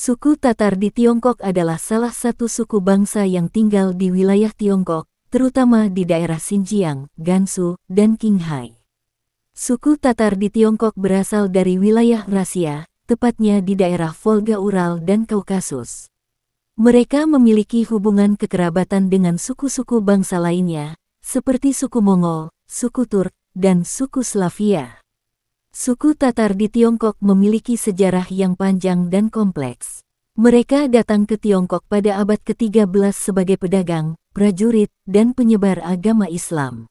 Suku Tatar di Tiongkok adalah salah satu suku bangsa yang tinggal di wilayah Tiongkok, terutama di daerah Xinjiang, Gansu, dan Qinghai. Suku Tatar di Tiongkok berasal dari wilayah Rasia, tepatnya di daerah Volga-Ural dan Kaukasus. Mereka memiliki hubungan kekerabatan dengan suku-suku bangsa lainnya, seperti suku Mongol, suku Turk, dan suku Slavia. Suku Tatar di Tiongkok memiliki sejarah yang panjang dan kompleks. Mereka datang ke Tiongkok pada abad ke-13 sebagai pedagang, prajurit, dan penyebar agama Islam.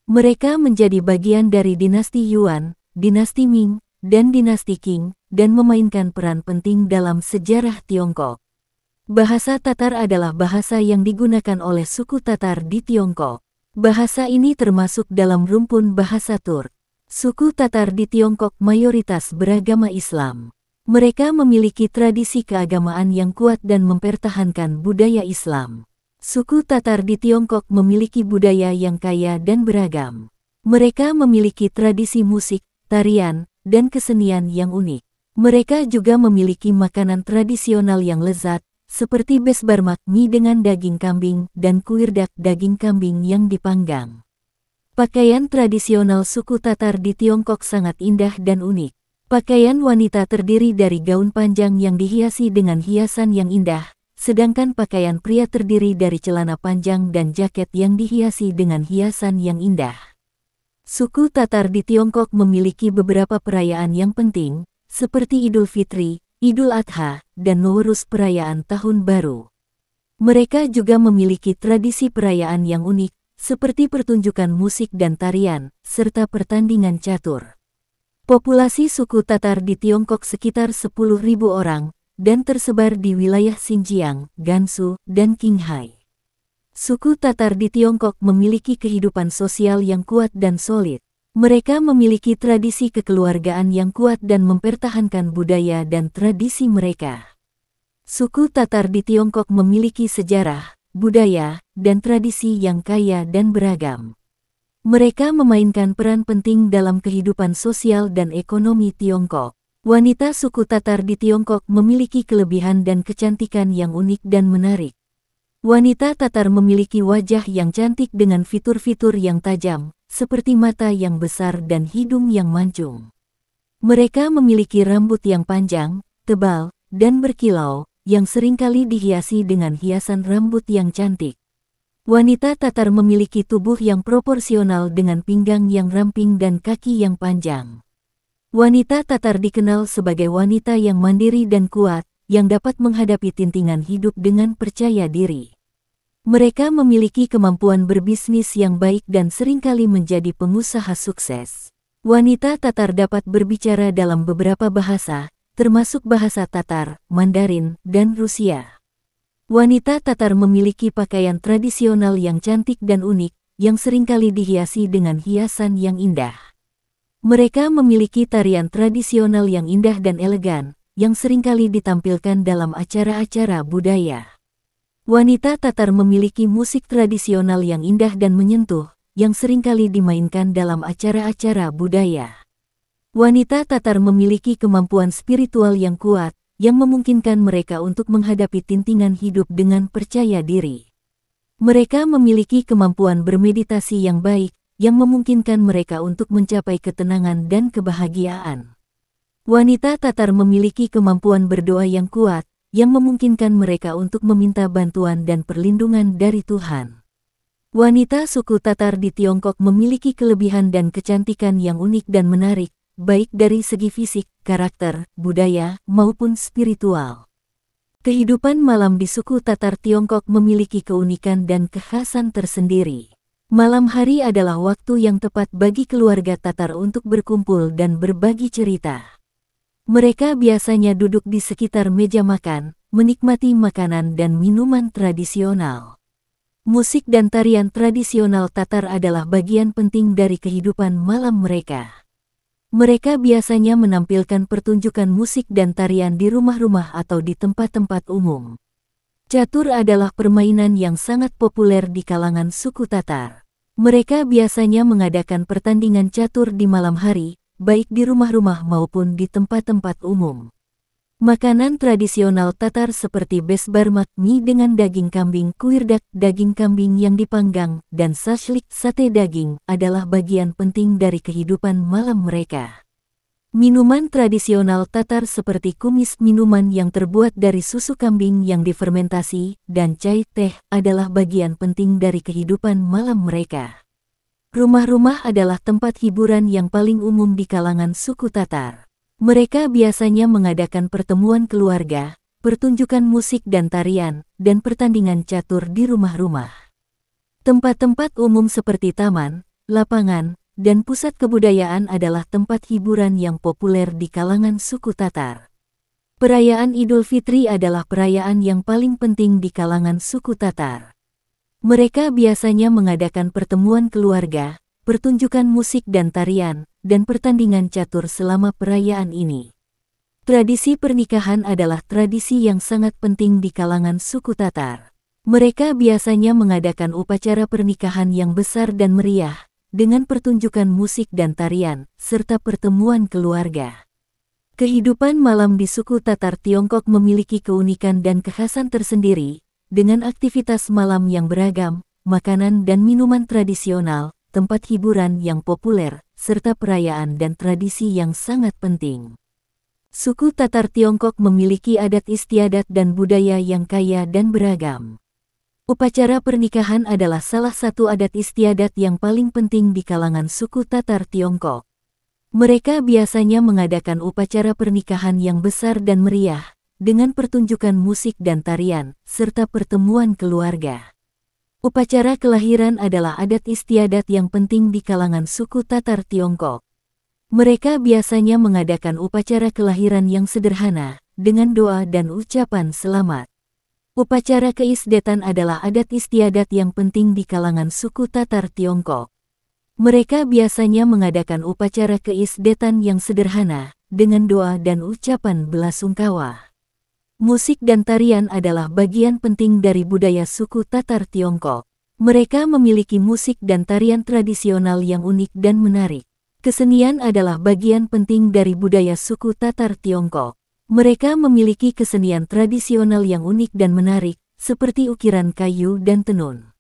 Mereka menjadi bagian dari dinasti Yuan, dinasti Ming, dan dinasti Qing, dan memainkan peran penting dalam sejarah Tiongkok. Bahasa Tatar adalah bahasa yang digunakan oleh suku Tatar di Tiongkok. Bahasa ini termasuk dalam rumpun bahasa Turk. Suku Tatar di Tiongkok mayoritas beragama Islam. Mereka memiliki tradisi keagamaan yang kuat dan mempertahankan budaya Islam. Suku Tatar di Tiongkok memiliki budaya yang kaya dan beragam. Mereka memiliki tradisi musik, tarian, dan kesenian yang unik. Mereka juga memiliki makanan tradisional yang lezat, seperti besbarmak mie dengan daging kambing dan kuirdak daging kambing yang dipanggang. Pakaian tradisional suku Tatar di Tiongkok sangat indah dan unik. Pakaian wanita terdiri dari gaun panjang yang dihiasi dengan hiasan yang indah, sedangkan pakaian pria terdiri dari celana panjang dan jaket yang dihiasi dengan hiasan yang indah. Suku Tatar di Tiongkok memiliki beberapa perayaan yang penting, seperti Idul Fitri, Idul Adha, dan Nowruz perayaan Tahun Baru. Mereka juga memiliki tradisi perayaan yang unik, seperti pertunjukan musik dan tarian, serta pertandingan catur. Populasi suku Tatar di Tiongkok sekitar 10.000 orang, dan tersebar di wilayah Xinjiang, Gansu, dan Qinghai. Suku Tatar di Tiongkok memiliki kehidupan sosial yang kuat dan solid. Mereka memiliki tradisi kekeluargaan yang kuat dan mempertahankan budaya dan tradisi mereka. Suku Tatar di Tiongkok memiliki sejarah, budaya, dan tradisi yang kaya dan beragam. Mereka memainkan peran penting dalam kehidupan sosial dan ekonomi Tiongkok. Wanita suku Tatar di Tiongkok memiliki kelebihan dan kecantikan yang unik dan menarik. Wanita Tatar memiliki wajah yang cantik dengan fitur-fitur yang tajam, seperti mata yang besar dan hidung yang mancung. Mereka memiliki rambut yang panjang, tebal, dan berkilau, yang seringkali dihiasi dengan hiasan rambut yang cantik. Wanita Tatar memiliki tubuh yang proporsional dengan pinggang yang ramping dan kaki yang panjang. Wanita Tatar dikenal sebagai wanita yang mandiri dan kuat, yang dapat menghadapi tintingan hidup dengan percaya diri. Mereka memiliki kemampuan berbisnis yang baik dan seringkali menjadi pengusaha sukses. Wanita Tatar dapat berbicara dalam beberapa bahasa, termasuk bahasa Tatar, Mandarin, dan Rusia. Wanita Tatar memiliki pakaian tradisional yang cantik dan unik, yang seringkali dihiasi dengan hiasan yang indah. Mereka memiliki tarian tradisional yang indah dan elegan, yang seringkali ditampilkan dalam acara-acara budaya. Wanita Tatar memiliki musik tradisional yang indah dan menyentuh, yang seringkali dimainkan dalam acara-acara budaya. Wanita Tatar memiliki kemampuan spiritual yang kuat, yang memungkinkan mereka untuk menghadapi tintingan hidup dengan percaya diri. Mereka memiliki kemampuan bermeditasi yang baik, yang memungkinkan mereka untuk mencapai ketenangan dan kebahagiaan. Wanita Tatar memiliki kemampuan berdoa yang kuat, yang memungkinkan mereka untuk meminta bantuan dan perlindungan dari Tuhan. Wanita suku Tatar di Tiongkok memiliki kelebihan dan kecantikan yang unik dan menarik, baik dari segi fisik, karakter, budaya, maupun spiritual. Kehidupan malam di suku Tatar Tiongkok memiliki keunikan dan kekhasan tersendiri. Malam hari adalah waktu yang tepat bagi keluarga Tatar untuk berkumpul dan berbagi cerita. Mereka biasanya duduk di sekitar meja makan, menikmati makanan dan minuman tradisional. Musik dan tarian tradisional Tatar adalah bagian penting dari kehidupan malam mereka. Mereka biasanya menampilkan pertunjukan musik dan tarian di rumah-rumah atau di tempat-tempat umum. Catur adalah permainan yang sangat populer di kalangan suku Tatar. Mereka biasanya mengadakan pertandingan catur di malam hari, baik di rumah-rumah maupun di tempat-tempat umum. Makanan tradisional Tatar seperti besbarmak mie dengan daging kambing, kuirdak daging kambing yang dipanggang, dan sashlik sate daging adalah bagian penting dari kehidupan malam mereka. Minuman tradisional Tatar seperti kumis, minuman yang terbuat dari susu kambing yang difermentasi, dan chai teh adalah bagian penting dari kehidupan malam mereka. Rumah-rumah adalah tempat hiburan yang paling umum di kalangan suku Tatar. Mereka biasanya mengadakan pertemuan keluarga, pertunjukan musik dan tarian, dan pertandingan catur di rumah-rumah. Tempat-tempat umum seperti taman, lapangan, dan pusat kebudayaan adalah tempat hiburan yang populer di kalangan suku Tatar. Perayaan Idul Fitri adalah perayaan yang paling penting di kalangan suku Tatar. Mereka biasanya mengadakan pertemuan keluarga, pertunjukan musik dan tarian, dan pertandingan catur selama perayaan ini. Tradisi pernikahan adalah tradisi yang sangat penting di kalangan suku Tatar. Mereka biasanya mengadakan upacara pernikahan yang besar dan meriah, dengan pertunjukan musik dan tarian, serta pertemuan keluarga. Kehidupan malam di suku Tatar Tiongkok memiliki keunikan dan kekhasan tersendiri, dengan aktivitas malam yang beragam, makanan dan minuman tradisional, tempat hiburan yang populer, serta perayaan dan tradisi yang sangat penting. Suku Tatar Tiongkok memiliki adat istiadat dan budaya yang kaya dan beragam. Upacara pernikahan adalah salah satu adat istiadat yang paling penting di kalangan suku Tatar Tiongkok. Mereka biasanya mengadakan upacara pernikahan yang besar dan meriah, dengan pertunjukan musik dan tarian, serta pertemuan keluarga. Upacara kelahiran adalah adat istiadat yang penting di kalangan suku Tatar Tiongkok. Mereka biasanya mengadakan upacara kelahiran yang sederhana, dengan doa dan ucapan selamat. Upacara keisdetan adalah adat istiadat yang penting di kalangan suku Tatar Tiongkok. Mereka biasanya mengadakan upacara keisdetan yang sederhana, dengan doa dan ucapan belasungkawa. Musik dan tarian adalah bagian penting dari budaya suku Tatar Tiongkok. Mereka memiliki musik dan tarian tradisional yang unik dan menarik. Kesenian adalah bagian penting dari budaya suku Tatar Tiongkok. Mereka memiliki kesenian tradisional yang unik dan menarik, seperti ukiran kayu dan tenun.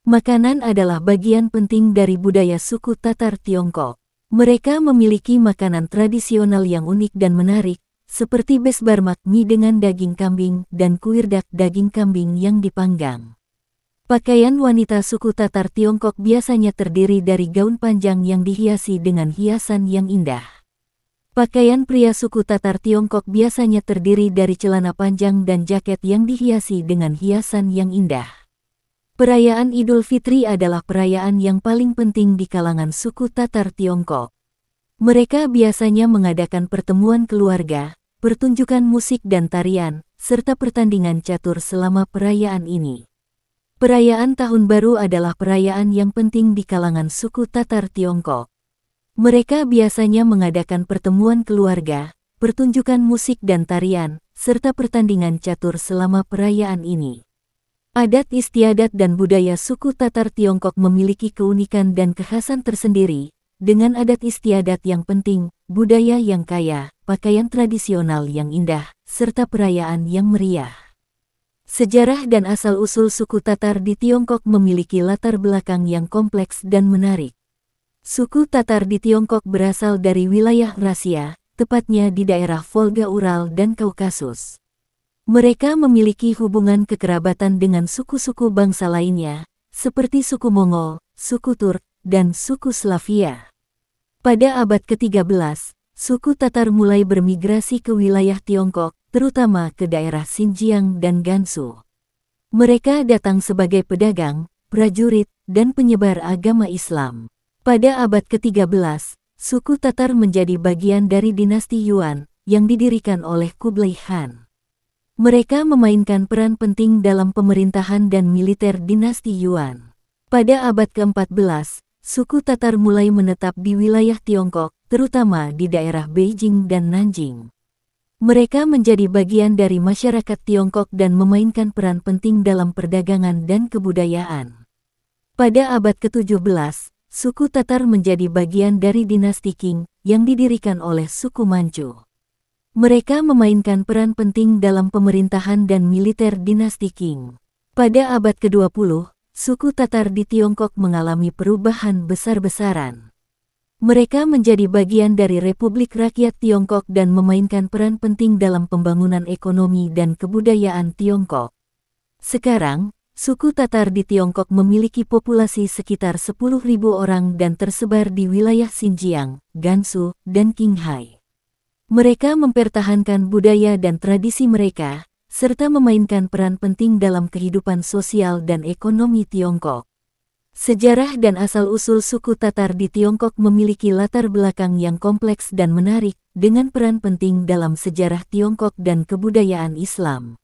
Makanan adalah bagian penting dari budaya suku Tatar Tiongkok. Mereka memiliki makanan tradisional yang unik dan menarik, seperti besbarmak mie dengan daging kambing dan kuirdak daging kambing yang dipanggang. Pakaian wanita suku Tatar Tiongkok biasanya terdiri dari gaun panjang yang dihiasi dengan hiasan yang indah. Pakaian pria suku Tatar Tiongkok biasanya terdiri dari celana panjang dan jaket yang dihiasi dengan hiasan yang indah. Perayaan Idul Fitri adalah perayaan yang paling penting di kalangan suku Tatar Tiongkok. Mereka biasanya mengadakan pertemuan keluarga, pertunjukan musik dan tarian, serta pertandingan catur selama perayaan ini. Perayaan Tahun Baru adalah perayaan yang penting di kalangan suku Tatar Tiongkok. Mereka biasanya mengadakan pertemuan keluarga, pertunjukan musik dan tarian, serta pertandingan catur selama perayaan ini. Adat istiadat dan budaya suku Tatar Tiongkok memiliki keunikan dan kekhasan tersendiri, dengan adat istiadat yang penting, budaya yang kaya, pakaian tradisional yang indah, serta perayaan yang meriah. Sejarah dan asal-usul suku Tatar di Tiongkok memiliki latar belakang yang kompleks dan menarik. Suku Tatar di Tiongkok berasal dari wilayah Rasia, tepatnya di daerah Volga Ural dan Kaukasus. Mereka memiliki hubungan kekerabatan dengan suku-suku bangsa lainnya, seperti suku Mongol, suku Turk, dan suku Slavia. Pada abad ke-13, suku Tatar mulai bermigrasi ke wilayah Tiongkok, terutama ke daerah Xinjiang dan Gansu. Mereka datang sebagai pedagang, prajurit, dan penyebar agama Islam. Pada abad ke-13, suku Tatar menjadi bagian dari dinasti Yuan, yang didirikan oleh Kublai Khan. Mereka memainkan peran penting dalam pemerintahan dan militer dinasti Yuan. Pada abad ke-14, suku Tatar mulai menetap di wilayah Tiongkok, terutama di daerah Beijing dan Nanjing. Mereka menjadi bagian dari masyarakat Tiongkok dan memainkan peran penting dalam perdagangan dan kebudayaan. Pada abad ke-17, suku Tatar menjadi bagian dari dinasti Qing, yang didirikan oleh suku Manchu. Mereka memainkan peran penting dalam pemerintahan dan militer dinasti Qing. Pada abad ke-20, suku Tatar di Tiongkok mengalami perubahan besar-besaran. Mereka menjadi bagian dari Republik Rakyat Tiongkok dan memainkan peran penting dalam pembangunan ekonomi dan kebudayaan Tiongkok. Sekarang, suku Tatar di Tiongkok memiliki populasi sekitar 10.000 orang dan tersebar di wilayah Xinjiang, Gansu, dan Qinghai. Mereka mempertahankan budaya dan tradisi mereka, serta memainkan peran penting dalam kehidupan sosial dan ekonomi Tiongkok. Sejarah dan asal-usul suku Tatar di Tiongkok memiliki latar belakang yang kompleks dan menarik, dengan peran penting dalam sejarah Tiongkok dan kebudayaan Islam.